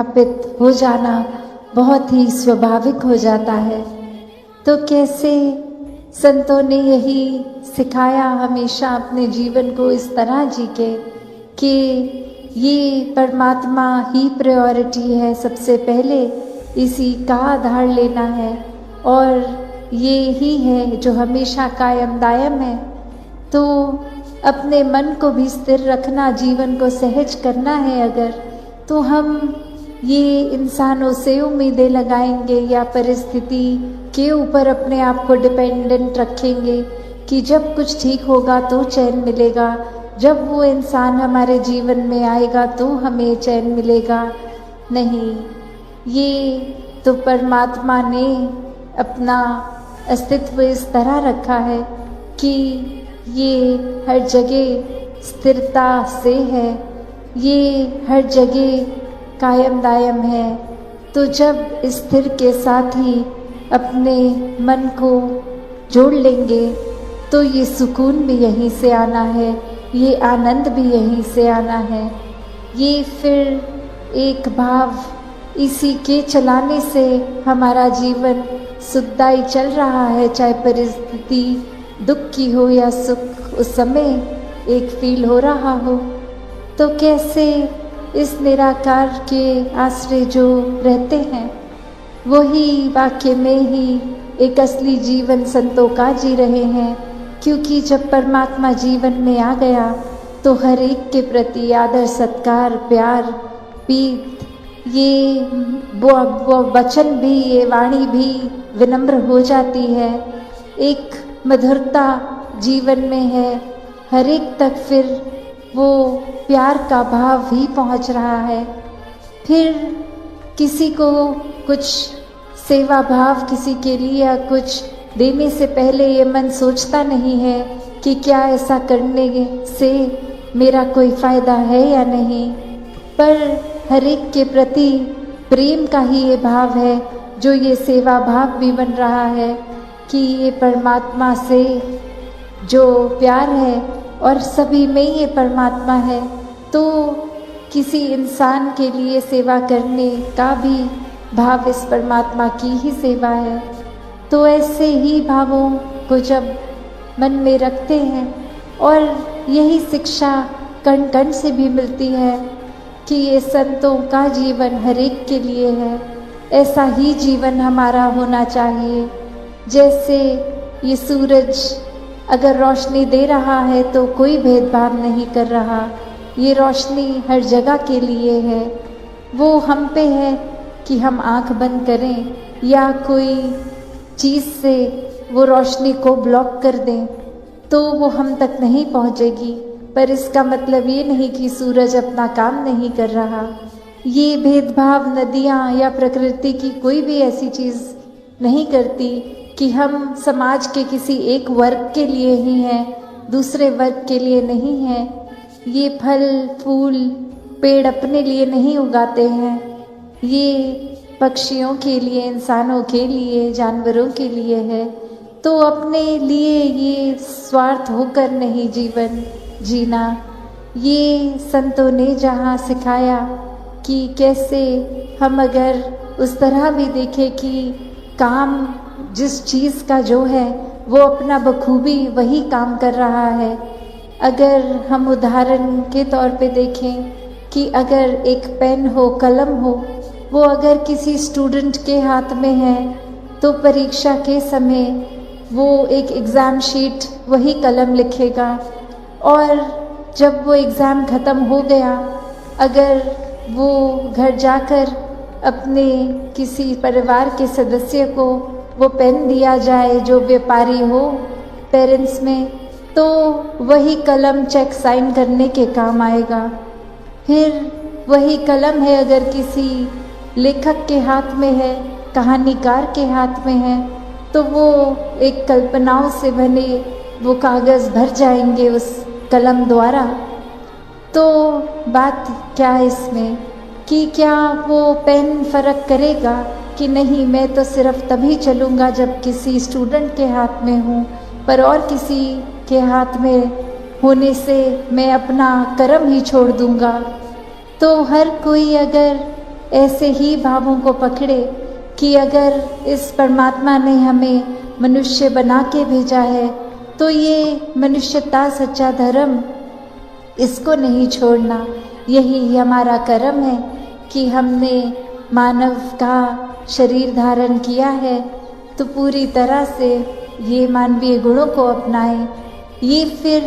स्थापित हो जाना बहुत ही स्वाभाविक हो जाता है। तो कैसे संतों ने यही सिखाया हमेशा अपने जीवन को इस तरह जी के कि ये परमात्मा ही प्रायोरिटी है, सबसे पहले इसी का आधार लेना है और ये ही है जो हमेशा कायम दायम है। तो अपने मन को भी स्थिर रखना, जीवन को सहज करना है अगर, तो हम ये इंसानों से उम्मीदें लगाएंगे या परिस्थिति के ऊपर अपने आप को डिपेंडेंट रखेंगे कि जब कुछ ठीक होगा तो चैन मिलेगा, जब वो इंसान हमारे जीवन में आएगा तो हमें चैन मिलेगा। नहीं, ये तो परमात्मा ने अपना अस्तित्व इस तरह रखा है कि ये हर जगह स्थिरता से है, ये हर जगह कायम दायम है। तो जब स्थिर के साथ ही अपने मन को जोड़ लेंगे तो ये सुकून भी यहीं से आना है, ये आनंद भी यहीं से आना है। ये फिर एक भाव, इसी के चलाने से हमारा जीवन सुखदायी चल रहा है, चाहे परिस्थिति दुख की हो या सुख, उस समय एक फील हो रहा हो। तो कैसे इस निराकार के आश्रय जो रहते हैं वही वाक्य में ही एक असली जीवन संतों का जी रहे हैं, क्योंकि जब परमात्मा जीवन में आ गया तो हर एक के प्रति आदर सत्कार प्यार प्रीत, ये वो वचन भी, ये वाणी भी विनम्र हो जाती है, एक मधुरता जीवन में है, हर एक तक फिर वो प्यार का भाव ही पहुंच रहा है। फिर किसी को कुछ सेवा भाव, किसी के लिए कुछ देने से पहले ये मन सोचता नहीं है कि क्या ऐसा करने से मेरा कोई फ़ायदा है या नहीं, पर हर एक के प्रति प्रेम का ही ये भाव है जो ये सेवा भाव भी बन रहा है कि ये परमात्मा से जो प्यार है और सभी में ये परमात्मा है, तो किसी इंसान के लिए सेवा करने का भी भाव इस परमात्मा की ही सेवा है। तो ऐसे ही भावों को जब मन में रखते हैं, और यही शिक्षा कण कण से भी मिलती है कि ये संतों का जीवन हर एक के लिए है, ऐसा ही जीवन हमारा होना चाहिए। जैसे ये सूरज अगर रोशनी दे रहा है तो कोई भेदभाव नहीं कर रहा, ये रोशनी हर जगह के लिए है। वो हम पे है कि हम आंख बंद करें या कोई चीज़ से वो रोशनी को ब्लॉक कर दें तो वो हम तक नहीं पहुंचेगी, पर इसका मतलब ये नहीं कि सूरज अपना काम नहीं कर रहा। ये भेदभाव नदियाँ या प्रकृति की कोई भी ऐसी चीज़ नहीं करती कि हम समाज के किसी एक वर्ग के लिए ही हैं, दूसरे वर्ग के लिए नहीं हैं। ये फल फूल पेड़ अपने लिए नहीं उगाते हैं, ये पक्षियों के लिए, इंसानों के लिए, जानवरों के लिए है। तो अपने लिए ये स्वार्थ होकर नहीं जीवन जीना, ये संतों ने जहाँ सिखाया कि कैसे हम अगर उस तरह भी देखें कि काम जिस चीज़ का जो है वो अपना बखूबी वही काम कर रहा है। अगर हम उदाहरण के तौर पे देखें कि अगर एक पेन हो, कलम हो, वो अगर किसी स्टूडेंट के हाथ में है तो परीक्षा के समय वो एक एग्ज़ाम शीट वही कलम लिखेगा, और जब वो एग्ज़ाम ख़त्म हो गया, अगर वो घर जाकर अपने किसी परिवार के सदस्य को वो पेन दिया जाए जो व्यापारी हो पेरेंट्स में, तो वही कलम चेक साइन करने के काम आएगा। फिर वही कलम है अगर किसी लेखक के हाथ में है, कहानीकार के हाथ में है, तो वो एक कल्पनाओं से बने वो कागज़ भर जाएंगे उस कलम द्वारा। तो बात क्या है इसमें कि क्या वो पेन फ़र्क करेगा कि नहीं, मैं तो सिर्फ तभी चलूँगा जब किसी स्टूडेंट के हाथ में हूँ, पर और किसी के हाथ में होने से मैं अपना कर्म ही छोड़ दूँगा। तो हर कोई अगर ऐसे ही भावों को पकड़े कि अगर इस परमात्मा ने हमें मनुष्य बना के भेजा है तो ये मनुष्यता सच्चा धर्म, इसको नहीं छोड़ना। यही हमारा कर्म है कि हमने मानव का शरीर धारण किया है, तो पूरी तरह से ये मानवीय गुणों को अपनाएं। ये फिर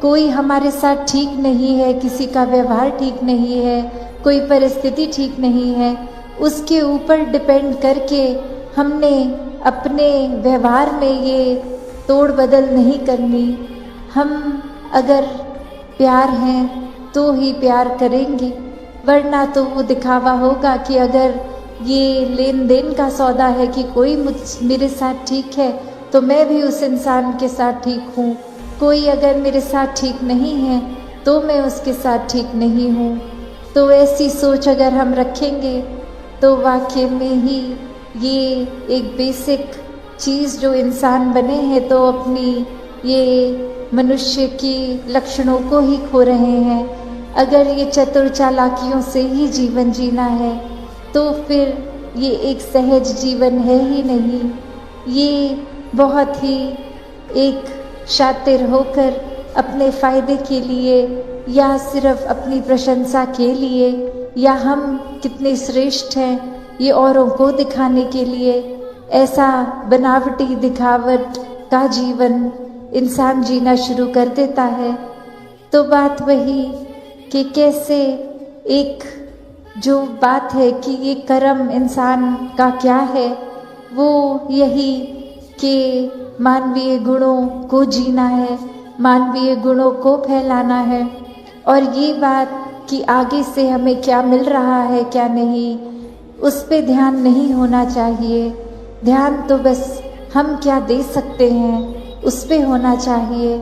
कोई हमारे साथ ठीक नहीं है, किसी का व्यवहार ठीक नहीं है, कोई परिस्थिति ठीक नहीं है, उसके ऊपर डिपेंड करके हमने अपने व्यवहार में ये तोड़ बदल नहीं करनी। हम अगर प्यार हैं तो ही प्यार करेंगे, वरना तो वो दिखावा होगा कि अगर ये लेन देन का सौदा है कि कोई मेरे साथ ठीक है तो मैं भी उस इंसान के साथ ठीक हूँ, कोई अगर मेरे साथ ठीक नहीं है तो मैं उसके साथ ठीक नहीं हूँ। तो ऐसी सोच अगर हम रखेंगे तो वाकई में ही ये एक बेसिक चीज़ जो इंसान बने हैं तो अपनी ये मनुष्य की लक्षणों को ही खो रहे हैं। अगर ये चतुर चालाकियों से ही जीवन जीना है तो फिर ये एक सहज जीवन है ही नहीं। ये बहुत ही एक शातिर होकर अपने फ़ायदे के लिए या सिर्फ अपनी प्रशंसा के लिए या हम कितने श्रेष्ठ हैं ये औरों को दिखाने के लिए ऐसा बनावटी दिखावट का जीवन इंसान जीना शुरू कर देता है। तो बात वही कि कैसे एक जो बात है कि ये कर्म इंसान का क्या है, वो यही कि मानवीय गुणों को जीना है, मानवीय गुणों को फैलाना है। और ये बात कि आगे से हमें क्या मिल रहा है क्या नहीं, उस पे ध्यान नहीं होना चाहिए। ध्यान तो बस हम क्या दे सकते हैं उस पे होना चाहिए।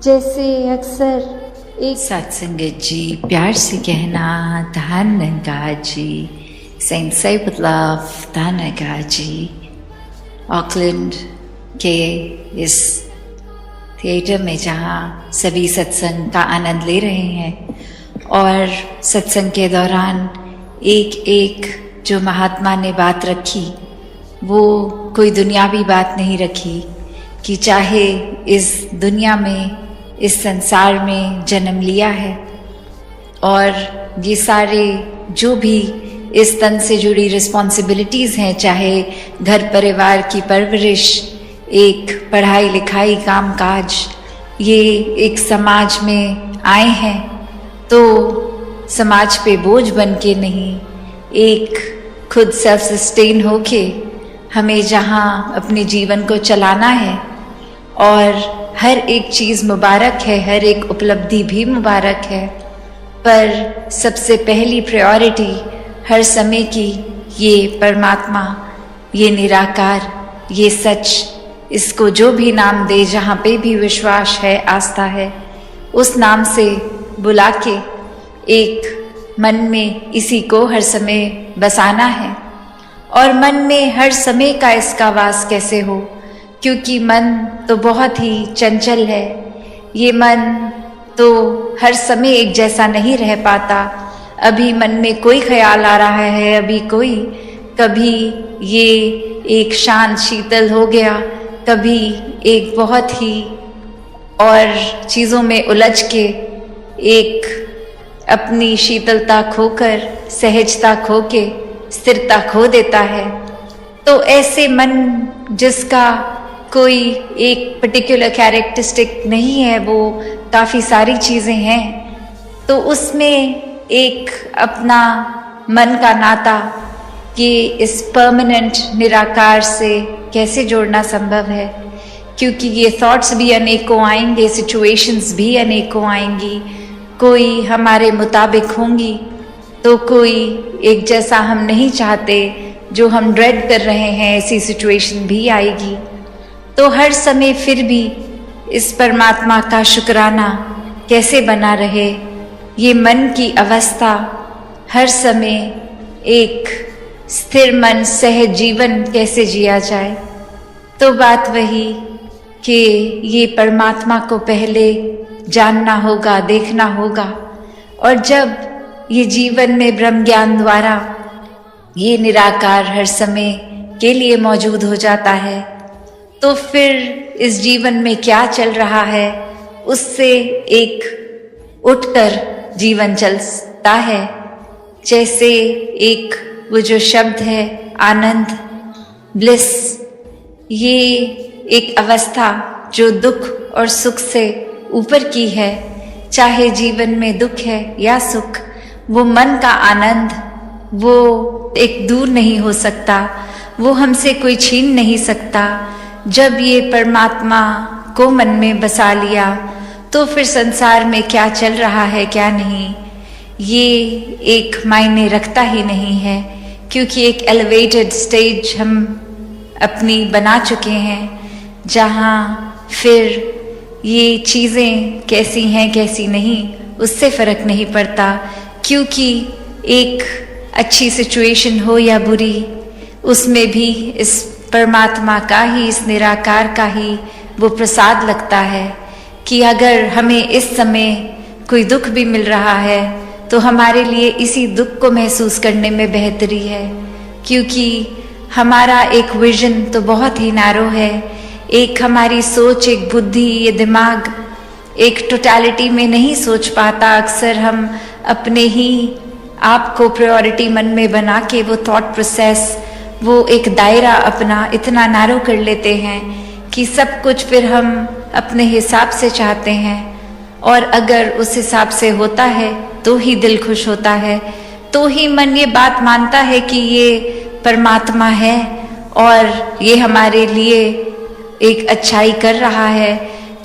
जैसे अक्सर एक सत्संगत जी प्यार से कहना धन्यवाद जी, सेंट सेइंट लव धन्यवाद जी। ऑकलैंड के इस थिएटर में जहाँ सभी सत्संग का आनंद ले रहे हैं और सत्संग के दौरान एक एक जो महात्मा ने बात रखी वो कोई दुनियावी बात नहीं रखी कि चाहे इस दुनिया में इस संसार में जन्म लिया है और ये सारे जो भी इस तन से जुड़ी रिस्पॉन्सिबिलिटीज़ हैं, चाहे घर परिवार की परवरिश, एक पढ़ाई लिखाई काम काज, ये एक समाज में आए हैं तो समाज पे बोझ बन के नहीं, एक खुद सेल्फ सस्टेन होके हमें जहाँ अपने जीवन को चलाना है। और हर एक चीज़ मुबारक है, हर एक उपलब्धि भी मुबारक है, पर सबसे पहली प्रायोरिटी हर समय की ये परमात्मा, ये निराकार, ये सच, इसको जो भी नाम दे, जहाँ पे भी विश्वास है, आस्था है, उस नाम से बुला के एक मन में इसी को हर समय बसाना है। और मन में हर समय का इसका वास कैसे हो, क्योंकि मन तो बहुत ही चंचल है। ये मन तो हर समय एक जैसा नहीं रह पाता। अभी मन में कोई ख्याल आ रहा है, अभी कोई, कभी ये एक शांत शीतल हो गया, कभी एक बहुत ही और चीज़ों में उलझ के एक अपनी शीतलता खोकर, सहजता खो के स्थिरता खो देता है। तो ऐसे मन जिसका कोई एक पर्टिकुलर कैरेक्टरिस्टिक नहीं है, वो काफ़ी सारी चीज़ें हैं, तो उसमें एक अपना मन का नाता ये इस परमानेंट निराकार से कैसे जोड़ना संभव है, क्योंकि ये थॉट्स भी अनेकों आएंगे, सिचुएशंस भी अनेकों आएंगी, कोई हमारे मुताबिक होंगी तो कोई एक जैसा हम नहीं चाहते, जो हम ड्रेड कर रहे हैं ऐसी सिचुएशन भी आएगी। तो हर समय फिर भी इस परमात्मा का शुक्राना कैसे बना रहे, ये मन की अवस्था हर समय एक स्थिर मन सहज जीवन कैसे जिया जाए। तो बात वही कि ये परमात्मा को पहले जानना होगा, देखना होगा, और जब ये जीवन में ब्रह्म ज्ञान द्वारा ये निराकार हर समय के लिए मौजूद हो जाता है, तो फिर इस जीवन में क्या चल रहा है उससे एक उठकर जीवन चलता है। जैसे एक वो जो शब्द है आनंद, ब्लिस, ये एक अवस्था जो दुख और सुख से ऊपर की है। चाहे जीवन में दुख है या सुख, वो मन का आनंद वो एक दूर नहीं हो सकता, वो हमसे कोई छीन नहीं सकता। जब ये परमात्मा को मन में बसा लिया तो फिर संसार में क्या चल रहा है क्या नहीं, ये एक मायने रखता ही नहीं है, क्योंकि एक एलिवेटेड स्टेज हम अपनी बना चुके हैं जहाँ फिर ये चीज़ें कैसी हैं कैसी नहीं उससे फ़र्क नहीं पड़ता, क्योंकि एक अच्छी सिचुएशन हो या बुरी, उसमें भी इस परमात्मा का ही, इस निराकार का ही वो प्रसाद लगता है कि अगर हमें इस समय कोई दुख भी मिल रहा है तो हमारे लिए इसी दुख को महसूस करने में बेहतरी है, क्योंकि हमारा एक विजन तो बहुत ही नैरो है। एक हमारी सोच, एक बुद्धि, ये दिमाग एक टोटलिटी में नहीं सोच पाता। अक्सर हम अपने ही आप को प्रायोरिटी मन में बना के वो थॉट प्रोसेस, वो एक दायरा अपना इतना नैरो कर लेते हैं कि सब कुछ फिर हम अपने हिसाब से चाहते हैं, और अगर उस हिसाब से होता है तो ही दिल खुश होता है, तो ही मन ये बात मानता है कि ये परमात्मा है और ये हमारे लिए एक अच्छाई कर रहा है,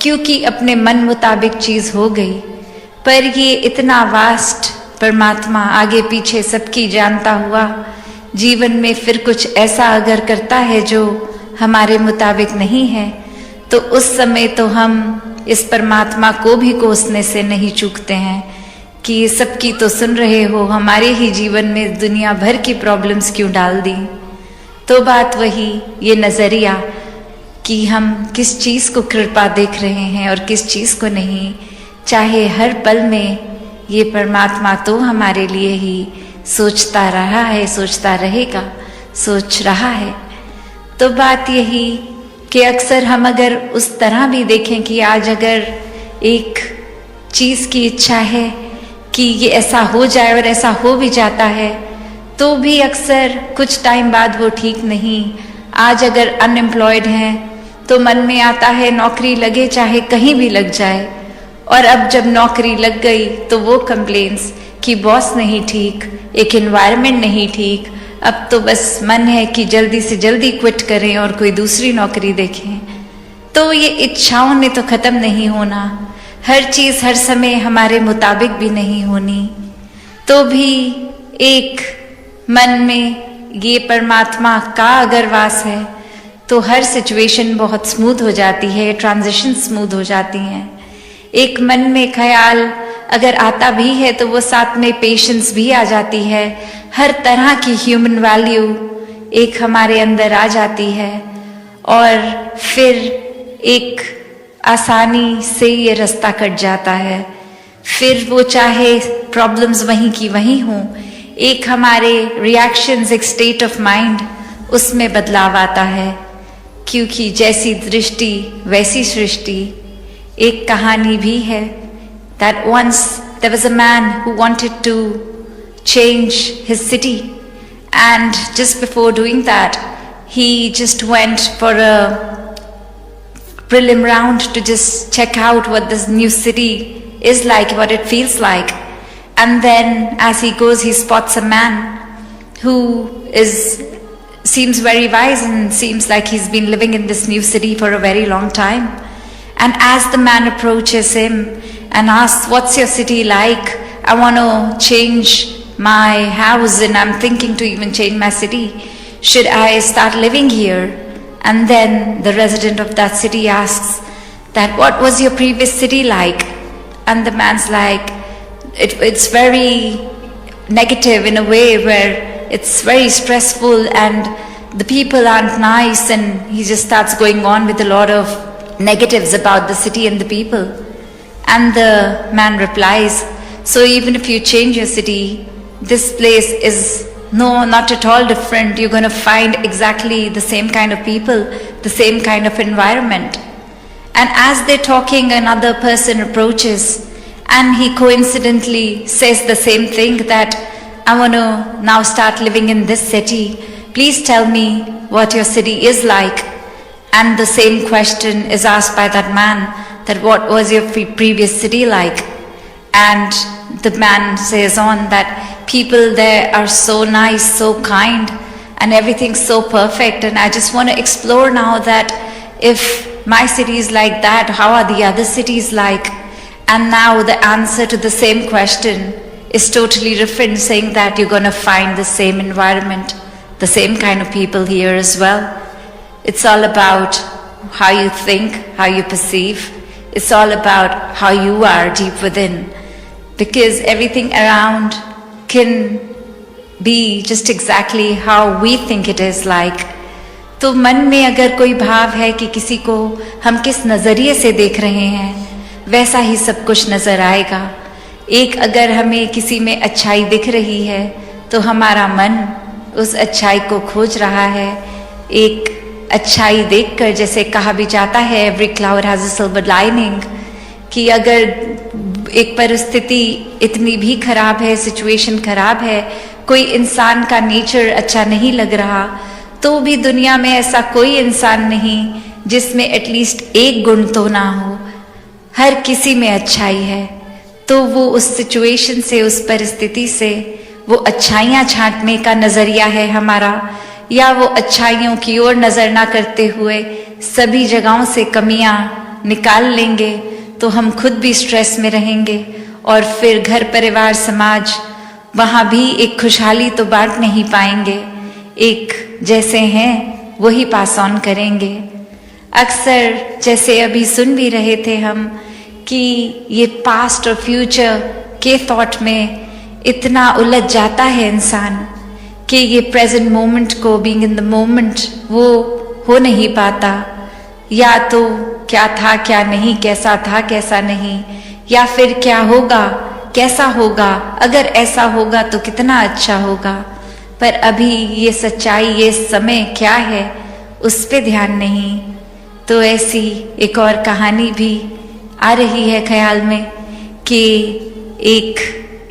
क्योंकि अपने मन मुताबिक चीज़ हो गई। पर ये इतना वास्ट परमात्मा आगे पीछे सबकी जानता हुआ जीवन में फिर कुछ ऐसा अगर करता है जो हमारे मुताबिक नहीं है, तो उस समय तो हम इस परमात्मा को भी कोसने से नहीं चूकते हैं कि सबकी तो सुन रहे हो, हमारे ही जीवन में दुनिया भर की प्रॉब्लम्स क्यों डाल दी। तो बात वही, ये नज़रिया कि हम किस चीज़ को कृपा देख रहे हैं और किस चीज़ को नहीं। चाहे हर पल में ये परमात्मा तो हमारे लिए ही सोचता रहा है, सोचता रहेगा, सोच रहा है। तो बात यही कि अक्सर हम अगर उस तरह भी देखें कि आज अगर एक चीज़ की इच्छा है कि ये ऐसा हो जाए और ऐसा हो भी जाता है, तो भी अक्सर कुछ टाइम बाद वो ठीक नहीं। आज अगर अनएम्प्लॉयड हैं तो मन में आता है नौकरी लगे चाहे कहीं भी लग जाए, और अब जब नौकरी लग गई तो वो कंप्लेंट्स कि बॉस नहीं ठीक, एक एनवायरनमेंट नहीं ठीक, अब तो बस मन है कि जल्दी से जल्दी क्विट करें और कोई दूसरी नौकरी देखें। तो ये इच्छाओं ने तो ख़त्म नहीं होना, हर चीज़ हर समय हमारे मुताबिक भी नहीं होनी। तो भी एक मन में ये परमात्मा का अगर वास है तो हर सिचुएशन बहुत स्मूथ हो जाती है, ट्रांजिशन स्मूथ हो जाती हैं। एक मन में ख्याल अगर आता भी है तो वो साथ में पेशेंस भी आ जाती है, हर तरह की ह्यूमन वैल्यू एक हमारे अंदर आ जाती है, और फिर एक आसानी से ये रास्ता कट जाता है। फिर वो चाहे प्रॉब्लम्स वहीं की वहीं हों, एक हमारे रिएक्शंस, एक स्टेट ऑफ माइंड, उसमें बदलाव आता है, क्योंकि जैसी दृष्टि वैसी सृष्टि। एक कहानी भी है that once there was a man who wanted to change his city, and just before doing that he just went for a prelim round to just check out what this new city is like, what it feels like. And then as he goes, he spots a man who seems very wise and seems like he's been living in this new city for a very long time. And as the man approaches him and asks, "What's your city like? I want to change my house and I'm thinking to even change my city. Should I start living here?" And then the resident of that city asks that, "What was your previous city like?" And the man's like, it's very negative in a way where it's very stressful and the people aren't nice, and he just starts going on with a lot of negatives about the city and the people. And the man replies, "So even if you change your city, this place is No, not at all different. You're going to find exactly the same kind of people, the same kind of environment. And as they're talking, another person approaches and he coincidentally says the same thing, that I want to now start living in this city. Please tell me what your city is like. And the same question is asked by that man, that what was your previous city like? And the man says on that people there are so nice, so kind, and everything's so perfect. And I just want to explore now that if my city is like that, how are the other cities like? And now the answer to the same question is totally different, saying that you're going to find the same environment, the same kind of people here as well. It's all about how you think, how you perceive. It's all about how you are deep within. Because everything around can be just exactly how we think it is like. तो मन में अगर कोई भाव है कि किसी को हम किस नज़रिए से देख रहे हैं, वैसा ही सब कुछ नज़र आएगा. एक अगर हमें किसी में अच्छाई दिख रही है तो हमारा मन उस अच्छाई को खोज रहा है. एक अच्छाई देखकर, जैसे कहा भी जाता है, every cloud has a silver lining, कि अगर एक परिस्थिति इतनी भी खराब है, सिचुएशन खराब है, कोई इंसान का नेचर अच्छा नहीं लग रहा, तो भी दुनिया में ऐसा कोई इंसान नहीं जिसमें एटलीस्ट एक गुण तो ना हो. हर किसी में अच्छाई है. तो वो उस सिचुएशन से, उस परिस्थिति से वो अच्छाइयाँ छांटने का नज़रिया है हमारा, या वो अच्छाइयों की ओर नज़र ना करते हुए सभी जगहों से कमियाँ निकाल लेंगे, तो हम खुद भी स्ट्रेस में रहेंगे और फिर घर परिवार समाज वहाँ भी एक खुशहाली तो बांट नहीं पाएंगे. एक जैसे हैं वही पास ऑन करेंगे. अक्सर जैसे अभी सुन भी रहे थे हम कि ये पास्ट और फ्यूचर के थॉट में इतना उलझ जाता है इंसान कि ये प्रेजेंट मोमेंट को, बीइंग इन द मोमेंट, वो हो नहीं पाता. या तो क्या था क्या नहीं, कैसा था कैसा नहीं, या फिर क्या होगा कैसा होगा, अगर ऐसा होगा तो कितना अच्छा होगा. पर अभी ये सच्चाई, ये समय क्या है, उस पे ध्यान नहीं. तो ऐसी एक और कहानी भी आ रही है ख्याल में कि एक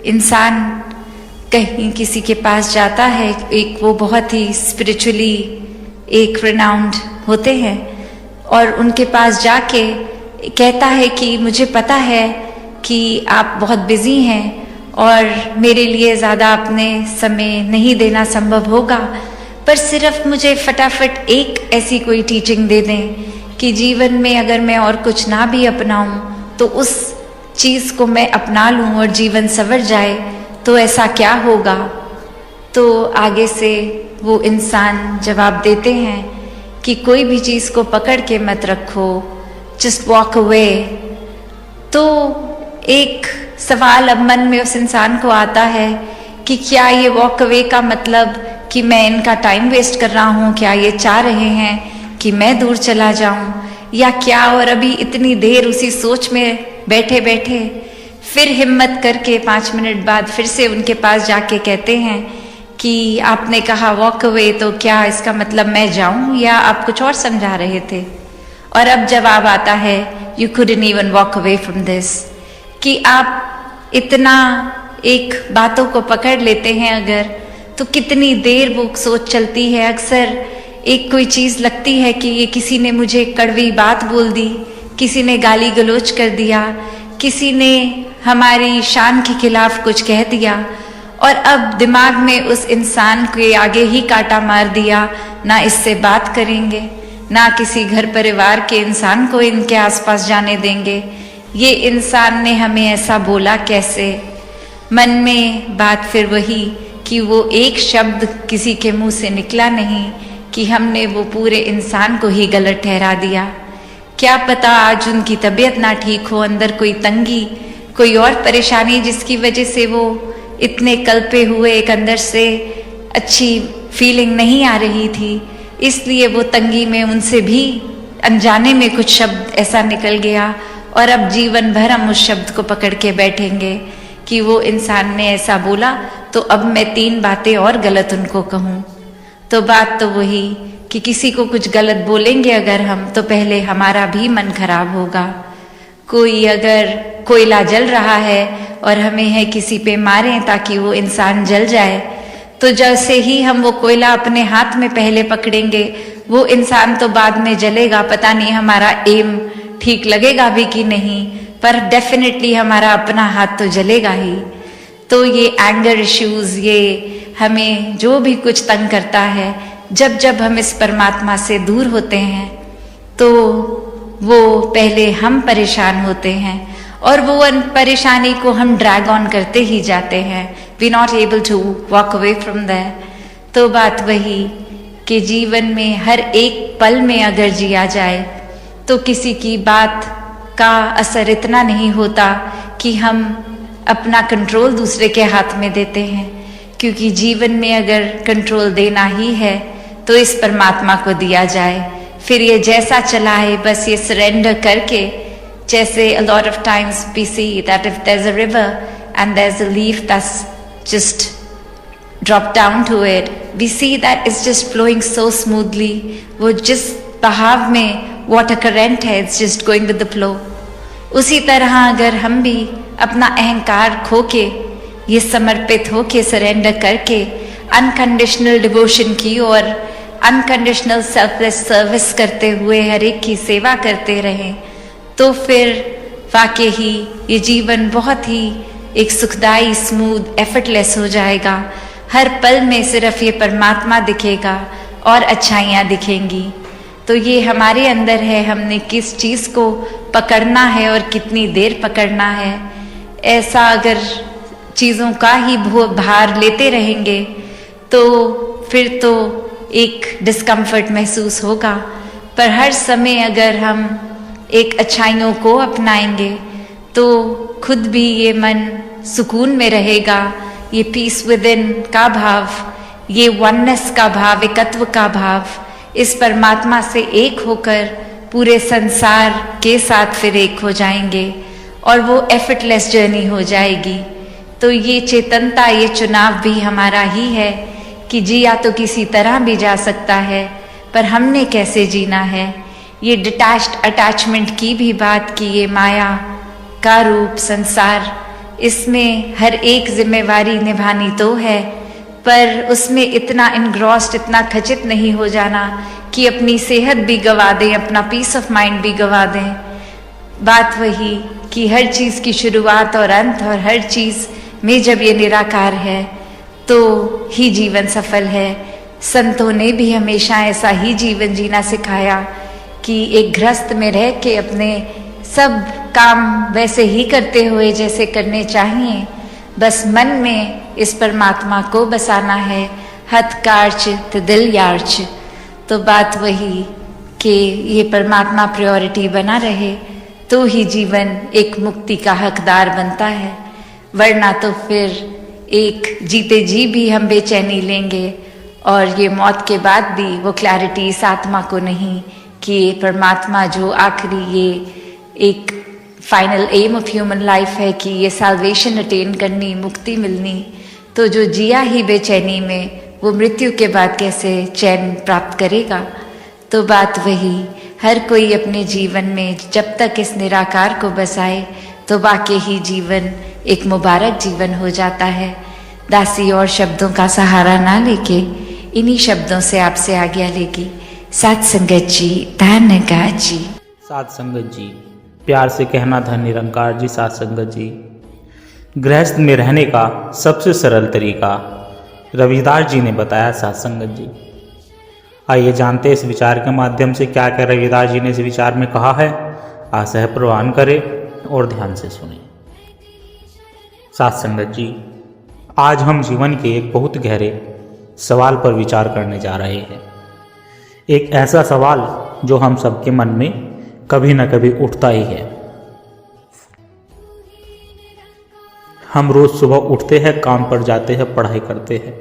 इंसान कहीं किसी के पास जाता है, एक वो बहुत ही स्पिरिचुअली एक रिनाउंड होते हैं, और उनके पास जाके कहता है कि मुझे पता है कि आप बहुत बिजी हैं और मेरे लिए ज़्यादा आपने समय नहीं देना संभव होगा, पर सिर्फ मुझे फटाफट एक ऐसी कोई टीचिंग दे दें कि जीवन में अगर मैं और कुछ ना भी अपनाऊं तो उस चीज़ को मैं अपना लूं और जीवन संवर जाए, तो ऐसा क्या होगा. तो आगे से वो इंसान जवाब देते हैं कि कोई भी चीज़ को पकड़ के मत रखो, जस्ट वॉक अवे. तो एक सवाल अब मन में उस इंसान को आता है कि क्या ये वॉक अवे का मतलब कि मैं इनका टाइम वेस्ट कर रहा हूँ, क्या ये चाह रहे हैं कि मैं दूर चला जाऊँ, या क्या. और अभी इतनी देर उसी सोच में बैठे बैठे फिर हिम्मत करके 5 मिनट बाद फिर से उनके पास जाके कहते हैं कि आपने कहा वॉक अवे, तो क्या इसका मतलब मैं जाऊं, या आप कुछ और समझा रहे थे. और अब जवाब आता है, you couldn't even walk away from this, कि आप इतना एक बातों को पकड़ लेते हैं अगर, तो कितनी देर वो सोच चलती है. अक्सर एक कोई चीज़ लगती है कि ये किसी ने मुझे कड़वी बात बोल दी, किसी ने गाली गलौज कर दिया, किसी ने हमारी शान के खिलाफ कुछ कह दिया, और अब दिमाग में उस इंसान के आगे ही कांटा मार दिया. ना इससे बात करेंगे, ना किसी घर परिवार के इंसान को इनके आसपास जाने देंगे. ये इंसान ने हमें ऐसा बोला कैसे. मन में बात फिर वही कि वो एक शब्द किसी के मुंह से निकला नहीं कि हमने वो पूरे इंसान को ही गलत ठहरा दिया. क्या पता आज उनकी तबीयत ना ठीक हो, अंदर कोई तंगी, कोई और परेशानी जिसकी वजह से वो इतने कल्पे हुए, एक अंदर से अच्छी फीलिंग नहीं आ रही थी, इसलिए वो तंगी में उनसे भी अनजाने में कुछ शब्द ऐसा निकल गया. और अब जीवन भर हम उस शब्द को पकड़ के बैठेंगे कि वो इंसान ने ऐसा बोला तो अब मैं 3 बातें और गलत उनको कहूँ। तो बात तो वही कि किसी को कुछ गलत बोलेंगे अगर हम, तो पहले हमारा भी मन खराब होगा। कोई अगर कोयला जल रहा है और हमें है किसी पे मारें ताकि वो इंसान जल जाए, तो जैसे ही हम वो कोयला अपने हाथ में पहले पकड़ेंगे, वो इंसान तो बाद में जलेगा। पता नहीं हमारा एम ठीक लगेगा भी कि नहीं, पर डेफिनेटली हमारा अपना हाथ तो जलेगा ही। तो ये एंगर इश्यूज, ये हमें जो भी कुछ तंग करता है, जब जब हम इस परमात्मा से दूर होते हैं तो वो पहले हम परेशान होते हैं और वो परेशानी को हम ड्रैग ऑन करते ही जाते हैं। We not able to walk away from that. तो बात वही कि जीवन में हर एक पल में अगर जिया जाए तो किसी की बात का असर इतना नहीं होता कि हम अपना कंट्रोल दूसरे के हाथ में देते हैं, क्योंकि जीवन में अगर कंट्रोल देना ही है तो इस परमात्मा को दिया जाए। फिर ये जैसा चलाए बस ये सरेंडर करके, जैसे a lot of times we see that if there's a river and there's a leaf that's just dropped down to it, we see that it's just flowing so smoothly. वो जिस बहाव में water current है, it's just going with the flow. उसी तरह अगर हम भी अपना अहंकार खो के, ये समर्पित हो के, सरेंडर करके अनकंडीशनल डिवोशन की और अनकंडीशनल सेल्फलेस सर्विस करते हुए हर एक की सेवा करते रहें, तो फिर वाकई ही ये जीवन बहुत ही एक सुखदाई, स्मूथ, एफर्टलेस हो जाएगा। हर पल में सिर्फ ये परमात्मा दिखेगा और अच्छाइयाँ दिखेंगी। तो ये हमारे अंदर है, हमने किस चीज़ को पकड़ना है और कितनी देर पकड़ना है। ऐसा अगर चीज़ों का ही भार लेते रहेंगे तो फिर तो एक डिस्कम्फर्ट महसूस होगा। पर हर समय अगर हम एक अच्छाइयों को अपनाएंगे तो खुद भी ये मन सुकून में रहेगा। ये पीस विद इन का भाव, ये वननेस का भाव, एकत्व का भाव, इस परमात्मा से एक होकर पूरे संसार के साथ फिर एक हो जाएंगे और वो एफर्टलेस जर्नी हो जाएगी। तो ये चेतनता, ये चुनाव भी हमारा ही है कि जिया तो किसी तरह भी जा सकता है, पर हमने कैसे जीना है। ये डिटैच्ड अटैचमेंट की भी बात की, ये माया का रूप संसार, इसमें हर एक जिम्मेवारी निभानी तो है, पर उसमें इतना इनग्रॉस्ड, इतना खचित नहीं हो जाना कि अपनी सेहत भी गवा दें, अपना पीस ऑफ माइंड भी गवा दें। बात वही कि हर चीज़ की शुरुआत और अंत, और हर चीज़ में जब ये निराकार है तो ही जीवन सफल है। संतों ने भी हमेशा ऐसा ही जीवन जीना सिखाया कि एक गृहस्थ में रह के अपने सब काम वैसे ही करते हुए जैसे करने चाहिए, बस मन में इस परमात्मा को बसाना है, हथ कार्च तो दिल यार्च। तो बात वही कि ये परमात्मा प्रायोरिटी बना रहे तो ही जीवन एक मुक्ति का हकदार बनता है, वरना तो फिर एक जीते जी भी हम बेचैनी लेंगे और ये मौत के बाद भी वो क्लैरिटी इस आत्मा को नहीं कि ये परमात्मा जो आखिरी ये एक final aim of human life है कि ये साल्वेशन अटेन करनी, मुक्ति मिलनी, तो जो जिया ही बेचैनी में, वो मृत्यु के बाद कैसे चैन प्राप्त करेगा। तो बात वही, हर कोई अपने जीवन में जब तक इस निराकार को बसाए तो वाकई ही जीवन एक मुबारक जीवन हो जाता है। दासी और शब्दों का सहारा ना लेके इन्हीं शब्दों से आपसे आज्ञा लेगी। साथ संगत जी, धन्यवाद जी। साथ संगत जी, प्यार से कहना धन निरंकार जी। साथ संगत जी, गृहस्थ में रहने का सबसे सरल तरीका रविदास जी ने बताया। साथ संगत जी, आइए जानते इस विचार के माध्यम से क्या क्या रविदास जी ने इस विचार में कहा है। आशय प्रवान करें और ध्यान से सुने। साथ संगत जी, आज हम जीवन के एक बहुत गहरे सवाल पर विचार करने जा रहे हैं। एक ऐसा सवाल जो हम सबके मन में कभी न कभी उठता ही है। हम रोज सुबह उठते हैं, काम पर जाते हैं, पढ़ाई करते हैं,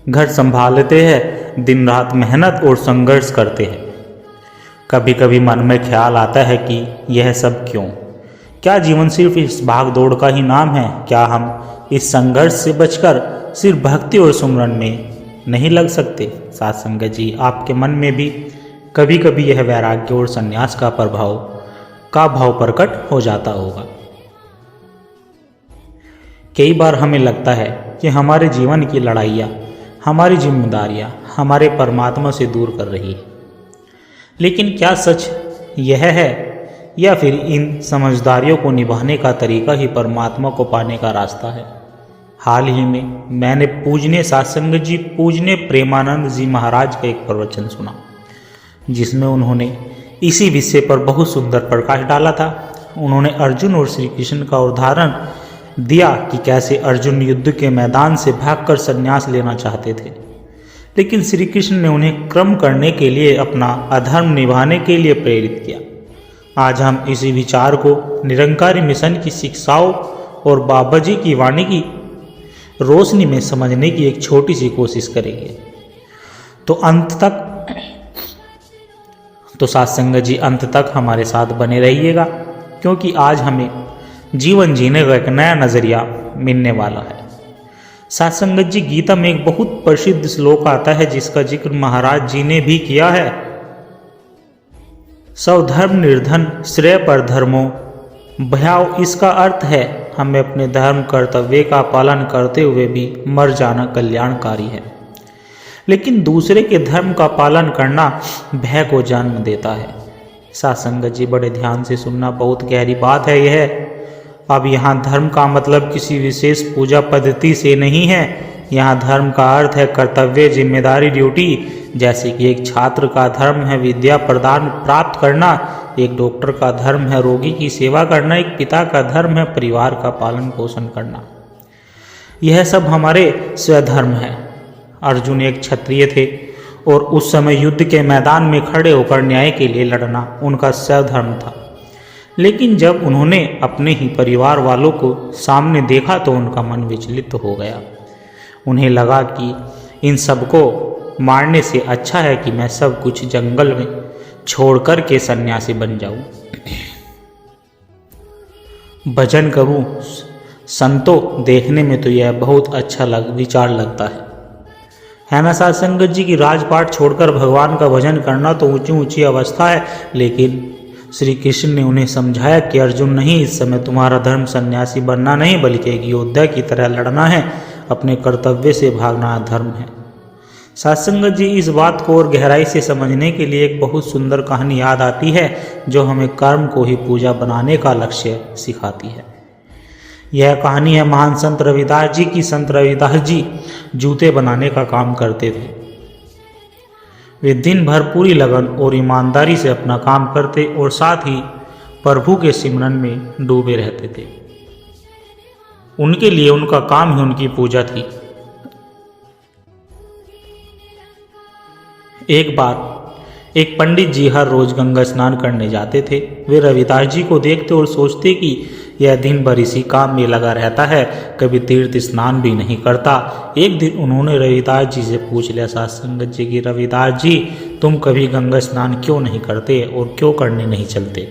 घर संभालते हैं, दिन रात मेहनत और संघर्ष करते हैं। कभी कभी मन में ख्याल आता है कि यह सब क्यों, क्या जीवन सिर्फ इस भाग दौड़ का ही नाम है? क्या हम इस संघर्ष से बचकर सिर्फ भक्ति और सुमरन में नहीं लग सकते? साथ संगत जी, आपके मन में भी कभी कभी यह वैराग्य और संन्यास का भाव प्रकट हो जाता होगा। कई बार हमें लगता है कि हमारे जीवन की लड़ाइयाँ, हमारी जिम्मेदारियाँ हमारे परमात्मा से दूर कर रही है। लेकिन क्या सच यह है, या फिर इन समझदारियों को निभाने का तरीका ही परमात्मा को पाने का रास्ता है? हाल ही में मैंने पूजनीय सत्संग जी पूजनीय प्रेमानंद जी महाराज का एक प्रवचन सुना, जिसमें उन्होंने इसी विषय पर बहुत सुंदर प्रकाश डाला था। उन्होंने अर्जुन और श्री कृष्ण का उदाहरण दिया कि कैसे अर्जुन युद्ध के मैदान से भागकर संन्यास लेना चाहते थे, लेकिन श्री कृष्ण ने उन्हें कर्म करने के लिए, अपना अधर्म निभाने के लिए प्रेरित किया। आज हम इसी विचार को निरंकारी मिशन की शिक्षाओं और बाबा जी की वाणी की रोशनी में समझने की एक छोटी सी कोशिश करेंगे। तो सत्संग जी, अंत तक हमारे साथ बने रहिएगा, क्योंकि आज हमें जीवन जीने का एक नया नजरिया मिलने वाला है। सत्संग जी, गीता में एक बहुत प्रसिद्ध श्लोक आता है जिसका जिक्र महाराज जी ने भी किया है। स्वधर्म निर्धन श्रेय पर धर्मो भयाव। इसका अर्थ है हमें अपने धर्म कर्तव्य का पालन करते हुए भी मर जाना कल्याणकारी है, लेकिन दूसरे के धर्म का पालन करना भय को जन्म देता है। सत्संग जी, बड़े ध्यान से सुनना, बहुत गहरी बात है यह। अब यहाँ धर्म का मतलब किसी विशेष पूजा पद्धति से नहीं है। यहाँ धर्म का अर्थ है कर्तव्य, जिम्मेदारी, ड्यूटी। जैसे कि एक छात्र का धर्म है विद्या प्रदान प्राप्त करना, एक डॉक्टर का धर्म है रोगी की सेवा करना, एक पिता का धर्म है परिवार का पालन पोषण करना। यह सब हमारे स्वधर्म है। अर्जुन एक क्षत्रिय थे और उस समय युद्ध के मैदान में खड़े होकर न्याय के लिए लड़ना उनका स्वधर्म था। लेकिन जब उन्होंने अपने ही परिवार वालों को सामने देखा तो उनका मन विचलित हो गया। उन्हें लगा कि इन सबको मारने से अच्छा है कि मैं सब कुछ जंगल में छोड़कर के सन्यासी बन जाऊं, भजन करूं। संतो देखने में तो यह बहुत अच्छा विचार लगता है ना सत्संग जी की राजपाट छोड़कर भगवान का भजन करना तो ऊंची ऊंची अवस्था है। लेकिन श्री कृष्ण ने उन्हें समझाया कि अर्जुन, नहीं, इस समय तुम्हारा धर्म सन्यासी बनना नहीं बल्कि एक योद्धा की तरह लड़ना है। अपने कर्तव्य से भागना धर्म है। सत्संग जी, इस बात को और गहराई से समझने के लिए एक बहुत सुंदर कहानी याद आती है जो हमें कर्म को ही पूजा बनाने का लक्ष्य सिखाती है। यह कहानी है महान संत रविदास जी की। संत रविदास जी जूते बनाने का काम करते थे। वे दिन भर पूरी लगन और ईमानदारी से अपना काम करते और साथ ही प्रभु के सिमरन में डूबे रहते थे। उनके लिए उनका काम ही उनकी पूजा थी। एक बार एक पंडित जी हर रोज गंगा स्नान करने जाते थे। वे रविदास जी को देखते और सोचते कि यह दिन भर इसी काम में लगा रहता है, कभी तीर्थ स्नान भी नहीं करता। एक दिन उन्होंने रविदास जी से पूछ लिया सत्संगत जी की, रविदास जी, तुम कभी गंगा स्नान क्यों नहीं करते और क्यों करने नहीं चलते?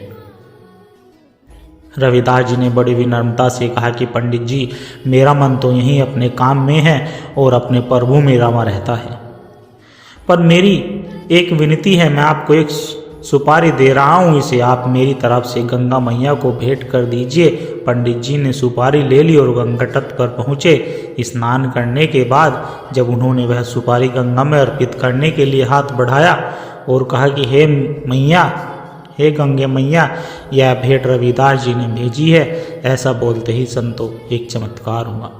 रविदास जी ने बड़ी विनम्रता से कहा कि पंडित जी, मेरा मन तो यहीं अपने काम में है और अपने प्रभु में रमा रहता है, पर मेरी एक विनती है, मैं आपको एक सुपारी दे रहा हूँ, इसे आप मेरी तरफ से गंगा मैया को भेंट कर दीजिए। पंडित जी ने सुपारी ले ली और गंगा तट पर पहुँचे। स्नान करने के बाद जब उन्होंने वह सुपारी गंगा में अर्पित करने के लिए हाथ बढ़ाया और कहा कि हे मैया, हे गंगे मैया, यह भेंट रविदास जी ने भेजी है। ऐसा बोलते ही संतों एक चमत्कार हुआ।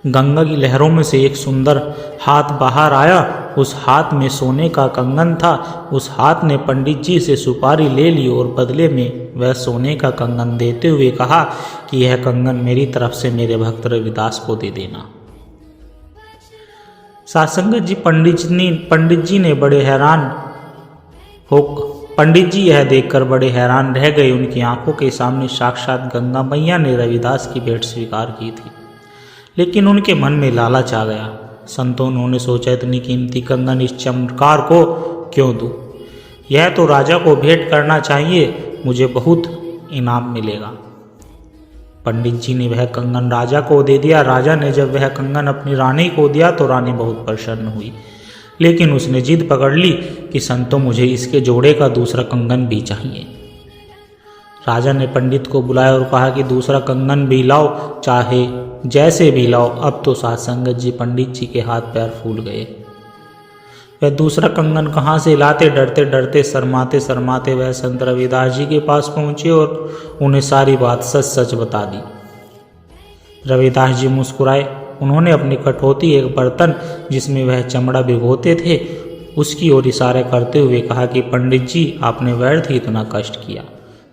गंगा की लहरों में से एक सुंदर हाथ बाहर आया। उस हाथ में सोने का कंगन था। उस हाथ ने पंडित जी से सुपारी ले ली और बदले में वह सोने का कंगन देते हुए कहा कि यह कंगन मेरी तरफ से मेरे भक्त रविदास को दे देना। सत्संगत जी, पंडित जी यह देखकर बड़े हैरान रह गए। उनकी आंखों के सामने साक्षात गंगा मैया ने रविदास की भेंट स्वीकार की थी, लेकिन उनके मन में लालच आ गया। संतों उन्होंने सोचा, इतनी कीमती कंगन इस चमत्कार को क्यों दूं? यह तो राजा को भेंट करना चाहिए। मुझे बहुत इनाम मिलेगा। पंडित जी ने वह कंगन राजा को दे दिया। राजा ने जब वह कंगन अपनी रानी को दिया तो रानी बहुत प्रसन्न हुई, लेकिन उसने जिद पकड़ ली कि संतो मुझे इसके जोड़े का दूसरा कंगन भी चाहिए। राजा ने पंडित को बुलाया और कहा कि दूसरा कंगन भी लाओ, चाहे जैसे भी लाओ। अब तो साध संगत जी पंडित जी के हाथ पैर फूल गए। वह दूसरा कंगन कहाँ से लाते, डरते डरते शर्माते शर्माते वह संत रविदास जी के पास पहुँचे और उन्हें सारी बात सच सच बता दी। रविदास जी मुस्कुराए। उन्होंने अपनी कठौती एक बर्तन जिसमें वह चमड़ा भिगोते थे उसकी ओर इशारा करते हुए कहा कि पंडित जी आपने व्यर्थ ही इतना कष्ट किया,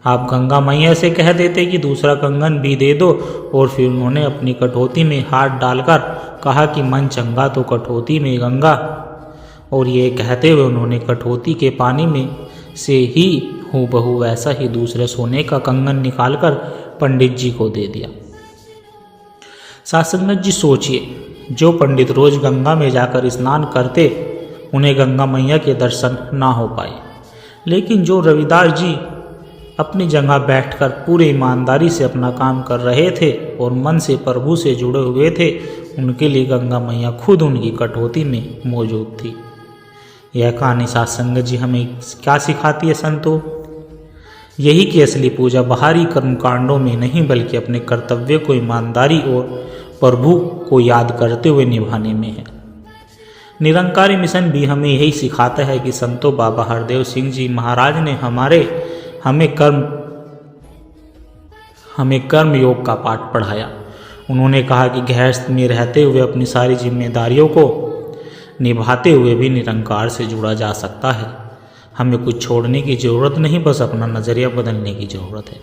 आप गंगा मैया से कह देते कि दूसरा कंगन भी दे दो। और फिर उन्होंने अपनी कठौती में हाथ डालकर कहा कि मन चंगा तो कठौती में गंगा। और ये कहते हुए उन्होंने कठौती के पानी में से ही हूबहू वैसा ही दूसरे सोने का कंगन निकालकर पंडित जी को दे दिया। साध संगत जी सोचिए, जो पंडित रोज गंगा में जाकर स्नान करते उन्हें गंगा मैया के दर्शन ना हो पाए, लेकिन जो रविदास जी अपनी जगह बैठकर पूरे ईमानदारी से अपना काम कर रहे थे और मन से प्रभु से जुड़े हुए थे, उनके लिए गंगा मैया खुद उनकी कठौती में मौजूद थी। यह कहानी साध संगत जी हमें क्या सिखाती है संतों? यही कि असली पूजा बाहरी कर्मकांडों में नहीं बल्कि अपने कर्तव्य को ईमानदारी और प्रभु को याद करते हुए निभाने में है। निरंकारी मिशन भी हमें यही सिखाता है कि संतों बाबा हरदेव सिंह जी महाराज ने हमें कर्म योग का पाठ पढ़ाया। उन्होंने कहा कि गृहस्थ में रहते हुए अपनी सारी जिम्मेदारियों को निभाते हुए भी निरंकार से जुड़ा जा सकता है। हमें कुछ छोड़ने की ज़रूरत नहीं, बस अपना नज़रिया बदलने की ज़रूरत है।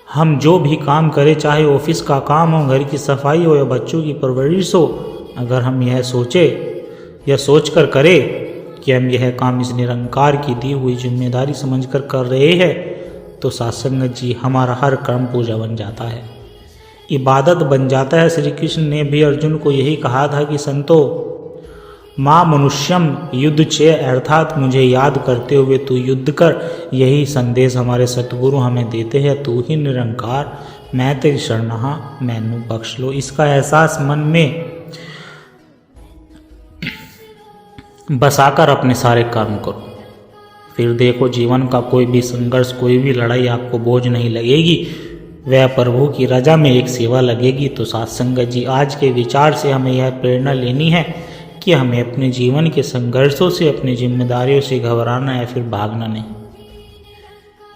हम जो भी काम करें, चाहे ऑफिस का काम हो, घर की सफाई हो या बच्चों की परवरिश हो, अगर हम यह सोचकर करें कि हम यह काम इस निरंकार की दी हुई जिम्मेदारी समझकर कर रहे हैं, तो साध संगत जी हमारा हर कर्म पूजा बन जाता है, इबादत बन जाता है। श्री कृष्ण ने भी अर्जुन को यही कहा था कि संतो माँ मनुष्यम युद्ध चे, अर्थात मुझे याद करते हुए तू युद्ध कर। यही संदेश हमारे सतगुरु हमें देते हैं, तू ही निरंकार, मैं तेरी शरणहा, मैनू बख्श लो। इसका एहसास मन में बसाकर अपने सारे कर्म करो, फिर देखो जीवन का कोई भी संघर्ष, कोई भी लड़ाई आपको बोझ नहीं लगेगी, वह प्रभु की रजा में एक सेवा लगेगी। तो साध संगत जी आज के विचार से हमें यह प्रेरणा लेनी है कि हमें अपने जीवन के संघर्षों से, अपनी जिम्मेदारियों से घबराना है, फिर भागना नहीं।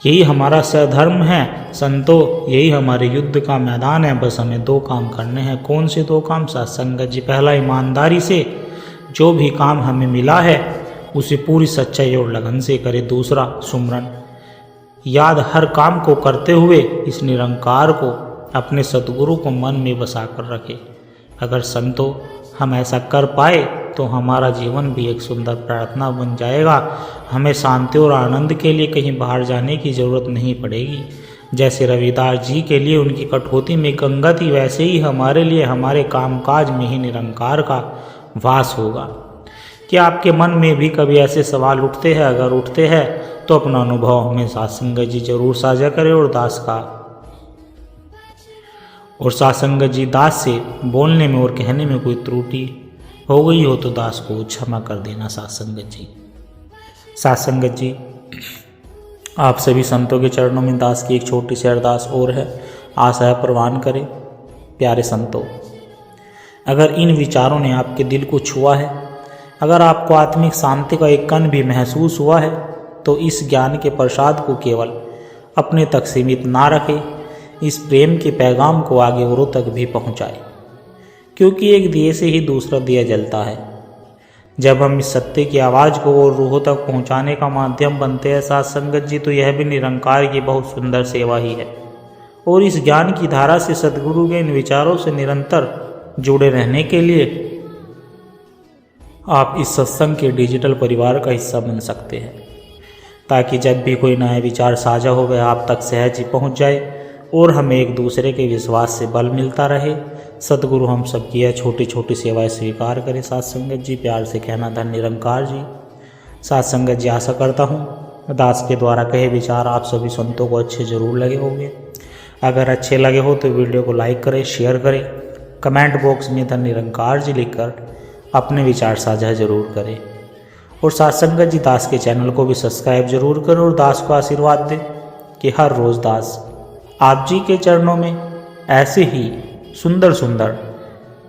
यही हमारा सधर्म है संतो, यही हमारे युद्ध का मैदान है। बस हमें दो काम करने हैं। कौन से दो काम? साध संगत जी, पहला ईमानदारी से जो भी काम हमें मिला है उसे पूरी सच्चाई और लगन से करें। दूसरा सुमरन, याद हर काम को करते हुए इस निरंकार को, अपने सतगुरु को मन में बसा कर रखें। अगर संतो हम ऐसा कर पाए तो हमारा जीवन भी एक सुंदर प्रार्थना बन जाएगा। हमें शांति और आनंद के लिए कहीं बाहर जाने की ज़रूरत नहीं पड़ेगी। जैसे रविदास जी के लिए उनकी कठौती में गंगा थी, वैसे ही हमारे लिए हमारे कामकाज में ही निरंकार का वास होगा। क्या आपके मन में भी कभी ऐसे सवाल उठते हैं? अगर उठते हैं तो अपना अनुभव हमें साध संगत जी जरूर साझा करें। और साध संगत जी दास से बोलने में और कहने में कोई त्रुटि हो गई हो तो दास को क्षमा कर देना। साध संगत जी आप सभी संतों के चरणों में दास की एक छोटी सी अरदास और है, आशा है प्रवान करें। प्यारे संतों, अगर इन विचारों ने आपके दिल को छुआ है, अगर आपको आत्मिक शांति का एक कण भी महसूस हुआ है, तो इस ज्ञान के प्रसाद को केवल अपने तक सीमित ना रखें, इस प्रेम के पैगाम को आगे औरों तक भी पहुंचाए, क्योंकि एक दिए से ही दूसरा दिया जलता है। जब हम इस सत्य की आवाज़ को और रूहों तक पहुंचाने का माध्यम बनते हैं साध संगत जी, तो यह भी निरंकार की बहुत सुंदर सेवा ही है। और इस ज्ञान की धारा से, सदगुरु के इन विचारों से निरंतर जुड़े रहने के लिए आप इस सत्संग के डिजिटल परिवार का हिस्सा बन सकते हैं, ताकि जब भी कोई नया विचार साझा हो वह आप तक सहज ही पहुँच जाए और हमें एक दूसरे के विश्वास से बल मिलता रहे। सतगुरु हम सबकी यह छोटी छोटी सेवाएं स्वीकार करें। साध संगत जी प्यार से कहना धन निरंकार जी। साध संगत जी आशा करता हूँ दास के द्वारा कहे विचार आप सभी संतों को अच्छे जरूर लगे होंगे। अगर अच्छे लगे हो तो वीडियो को लाइक करें, शेयर करें, कमेंट बॉक्स में धन निरंकार जी लिखकर अपने विचार साझा जरूर करें और साथ संगत जी दास के चैनल को भी सब्सक्राइब जरूर करें और दास को आशीर्वाद दें कि हर रोज दास आप जी के चरणों में ऐसे ही सुंदर सुंदर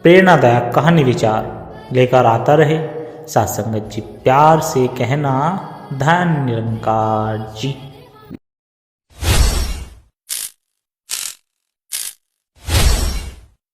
प्रेरणादायक कहानी विचार लेकर आता रहे। साथ संगत जी प्यार से कहना धन निरंकार जी।